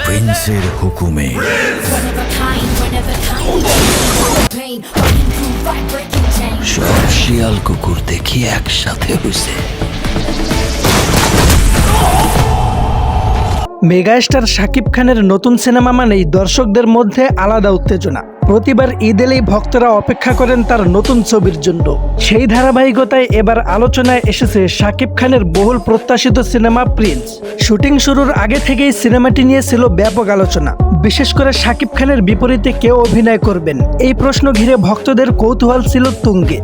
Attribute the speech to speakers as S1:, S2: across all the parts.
S1: প্রিন্সের হুকুমে সব শিয়াল কুকুর দেখি একসাথে হইছে।
S2: মেগাস্টার শাকিব খানের নতুন সিনেমা মানেই দর্শকদের মধ্যে আলাদা উত্তেজনা। প্রতিবার ঈদ এলেই ভক্তরা অপেক্ষা করেন তার নতুন ছবির জন্য। সেই ধারাবাহিকতায় এবার আলোচনায় এসেছে শাকিব খানের বহুল প্রত্যাশিত সিনেমা প্রিন্স। শুটিং শুরুর আগে থেকেই সিনেমাটি নিয়ে ছিল ব্যাপক আলোচনা। বিশেষ করে শাকিব খানের বিপরীতে কে অভিনয় করবেন, এই প্রশ্ন ঘিরে ভক্তদের কৌতূহল ছিল তুঙ্গে।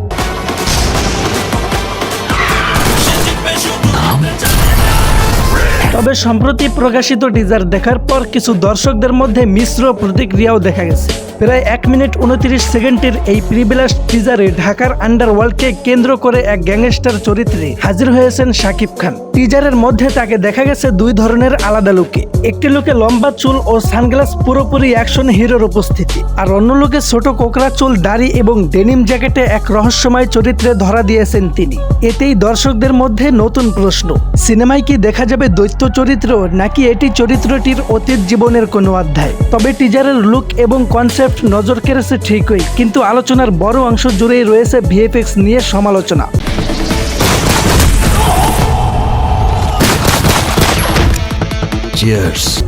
S2: তবে সম্প্রতি প্রকাশিত টিজার দেখার পর কিছু দর্শকদের মধ্যে মিশ্র প্রতিক্রিয়াও দেখা গেছে। প্রায় 1 মিনিট 29 সেকেন্ডের এই প্রিবিলাস টিজারে ঢাকার আন্ডারওয়ার্ল্ডকে কেন্দ্র করে এক গ্যাংস্টার চরিত্রে হাজির হয়েছেন শাকিব খান। টিজারের মধ্যে তাকে দেখা গেছে দুই ধরনের আলাদা লুকে। একটি লুকে লম্বা চুল ও সানগ্লাস, পুরোপুরি অ্যাকশন হিরোর উপস্থিতি, আর অন্য লুকে ছোট কোকড়া চুল, দাড়ি এবং ডেনিম জ্যাকেটে এক রহস্যময় চরিত্রে ধরা দিয়েছেন তিনি। এতেই দর্শকদের মধ্যে নতুন প্রশ্ন, সিনেমায় কি দেখা যাবে দৈত্য চরিত্র, নাকি এটি চরিত্রটির অতীত জীবনের কোনো অধ্যায়? তবে টিজারের লুক এবং কনসেপ্ট নজর কেড়েছে ঠিকই, কিন্তু আলোচনার বড় অংশ জুড়েই রয়েছে ভিএফএক্স নিয়ে সমালোচনা।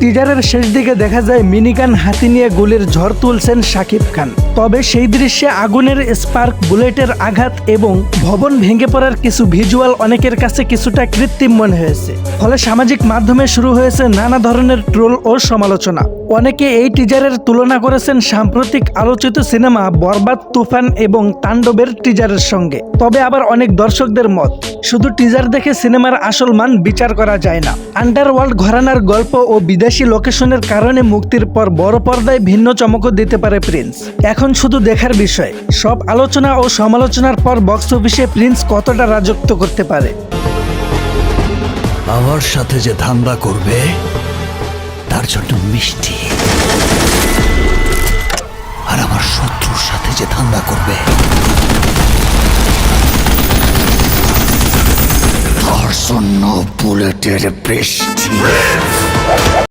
S2: টিজারের শেষ দিকে দেখা যায় মিনিগান হাতি নিয়ে গুলির ঝড় তুলছেন শাকিব খান। তবে সেই দৃশ্যে আগুনের স্পার্ক, বুলেটের আঘাত এবং ভবন ভেঙে পড়ার কিছু ভিজুয়াল অনেকের কাছে কিছুটা কৃত্রিম মনে হয়েছে। ফলে সামাজিক মাধ্যমে শুরু হয়েছে নানা ধরনের ট্রোল ও সমালোচনা। অনেকে এই টিজারের তুলনা করেছেন সাম্প্রতিক আলোচিত সিনেমা বরবাদ, তুফান এবং তাণ্ডবের টিজারের সঙ্গে। তবে আবার অনেক দর্শকদের মত, শুধু টিজার দেখে সিনেমার আসল মান বিচার করা যায় না। আন্ডারওয়ার্ল্ড ঘরানার গল্প ও বিদেশি লোকেশনের কারণে মুক্তির পর বড় পর্দায় ভিন্ন চমকও দিতে পারে প্রিন্স। এখন শুধু দেখার বিষয়, সব আলোচনা ও সমালোচনার পর বক্স অফিসে প্রিন্স কতটা রাজত্ব করতে পারে।
S1: আমার সাথে যে ধান্দা করবে তার জন্য মিষ্টি, আর আমার শত্রুর সাথে যে ধান্দা করবে তার জন্য বুলেটের বৃষ্টি।